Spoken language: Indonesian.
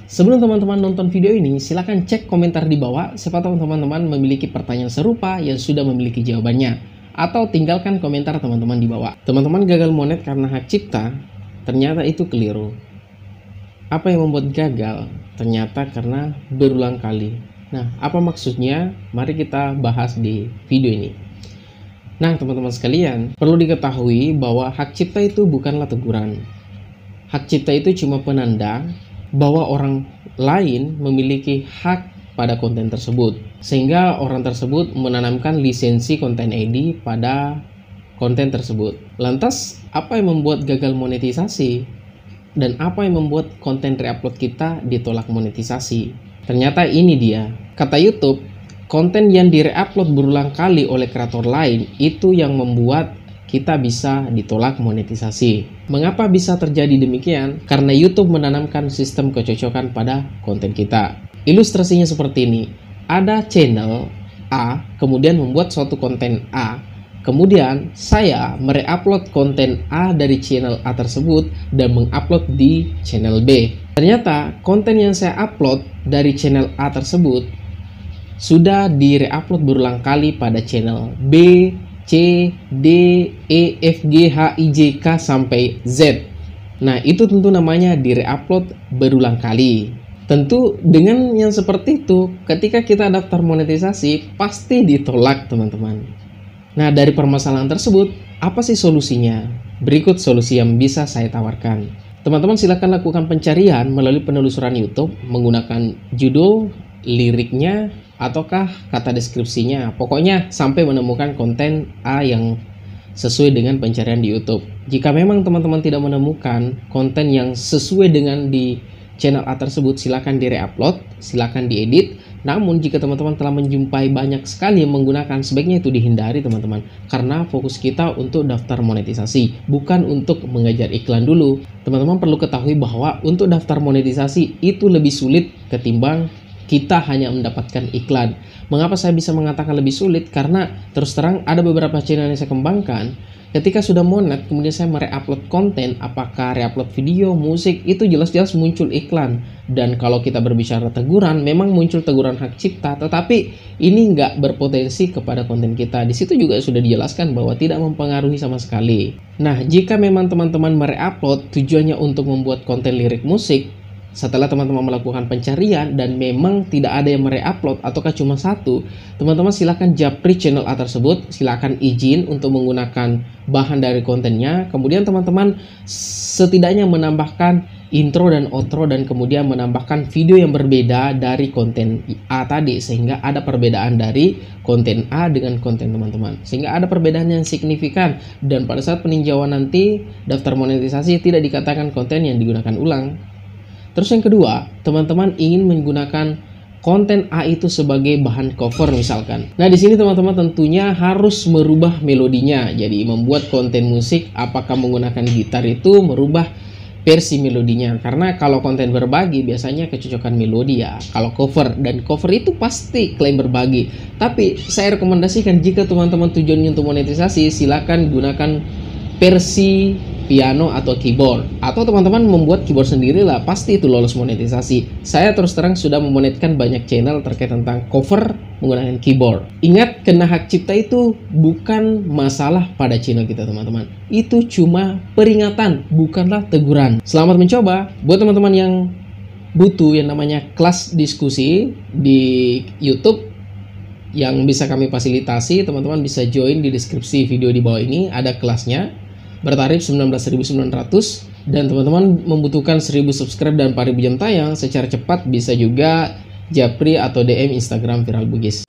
Sebelum teman-teman nonton video ini, silahkan cek komentar di bawah siapa tahu teman-teman memiliki pertanyaan serupa yang sudah memiliki jawabannya. Atau tinggalkan komentar teman-teman di bawah. Teman-teman gagal monet karena hak cipta, ternyata itu keliru. Apa yang membuat gagal? Ternyata karena berulang kali. Nah, apa maksudnya? Mari kita bahas di video ini. Nah, teman-teman sekalian, perlu diketahui bahwa hak cipta itu bukanlah teguran. Hak cipta itu cuma penanda bahwa orang lain memiliki hak pada konten tersebut, sehingga orang tersebut menanamkan lisensi konten ID pada konten tersebut. Lantas, apa yang membuat gagal monetisasi? Dan apa yang membuat konten reupload kita ditolak monetisasi? Ternyata ini dia. Kata YouTube, konten yang direupload berulang kali oleh kreator lain itu yang membuat kita bisa ditolak monetisasi. Mengapa bisa terjadi demikian? Karena YouTube menanamkan sistem kecocokan pada konten kita. Ilustrasinya seperti ini. Ada channel A, kemudian membuat suatu konten A. Kemudian saya mereupload konten A dari channel A tersebut dan mengupload di channel B. Ternyata konten yang saya upload dari channel A tersebut sudah direupload berulang kali pada channel B, C, D, E, F, G, H, I, J, K, sampai Z. Nah, itu tentu namanya direupload berulang kali. Tentu dengan yang seperti itu, ketika kita daftar monetisasi, pasti ditolak, teman-teman. Nah, dari permasalahan tersebut, apa sih solusinya? Berikut solusi yang bisa saya tawarkan. Teman-teman silakan lakukan pencarian melalui penelusuran YouTube menggunakan judul, liriknya, ataukah kata deskripsinya. Pokoknya sampai menemukan konten A yang sesuai dengan pencarian di YouTube. Jika memang teman-teman tidak menemukan konten yang sesuai dengan di channel A tersebut, silakan di-reupload, silakan diedit. Namun jika teman-teman telah menjumpai banyak sekali yang menggunakan, sebaiknya itu dihindari, teman-teman. Karena fokus kita untuk daftar monetisasi, bukan untuk mengejar iklan dulu. Teman-teman perlu ketahui bahwa untuk daftar monetisasi itu lebih sulit ketimbang kita hanya mendapatkan iklan. Mengapa saya bisa mengatakan lebih sulit? Karena terus terang ada beberapa channel yang saya kembangkan. Ketika sudah monet, kemudian saya mereupload konten, apakah reupload video, musik, itu jelas-jelas muncul iklan. Dan kalau kita berbicara teguran, memang muncul teguran hak cipta, tetapi ini nggak berpotensi kepada konten kita. Di situ juga sudah dijelaskan bahwa tidak mempengaruhi sama sekali. Nah, jika memang teman-teman mereupload tujuannya untuk membuat konten lirik musik, setelah teman-teman melakukan pencarian dan memang tidak ada yang mereupload ataukah cuma satu, teman-teman silahkan japri channel A tersebut, silahkan izin untuk menggunakan bahan dari kontennya. Kemudian teman-teman setidaknya menambahkan intro dan outro dan kemudian menambahkan video yang berbeda dari konten A tadi, sehingga ada perbedaan dari konten A dengan konten teman-teman, sehingga ada perbedaan yang signifikan. Dan pada saat peninjauan nanti daftar monetisasi tidak dikatakan konten yang digunakan ulang. Terus yang kedua, teman-teman ingin menggunakan konten A itu sebagai bahan cover misalkan. Nah, di sini teman-teman tentunya harus merubah melodinya. Jadi membuat konten musik, apakah menggunakan gitar itu merubah versi melodinya. Karena kalau konten berbagi biasanya kecocokan melodi ya. Kalau cover, dan cover itu pasti klaim berbagi. Tapi saya rekomendasikan jika teman-teman tujuannya untuk monetisasi, silakan gunakan versi piano atau keyboard, atau teman-teman membuat keyboard sendiri lah, pasti itu lolos monetisasi. Saya terus terang sudah memonetkan banyak channel terkait tentang cover menggunakan keyboard. Ingat, kena hak cipta itu bukan masalah pada channel kita, teman-teman. Itu cuma peringatan, bukanlah teguran. Selamat mencoba. Buat teman-teman yang butuh yang namanya kelas diskusi di YouTube yang bisa kami fasilitasi, teman-teman bisa join di deskripsi video di bawah ini, ada kelasnya. Bertarif 19.900, dan teman-teman membutuhkan 1000 subscribe dan 4.000 jam tayang secara cepat, bisa juga japri atau DM Instagram Viral Bugis.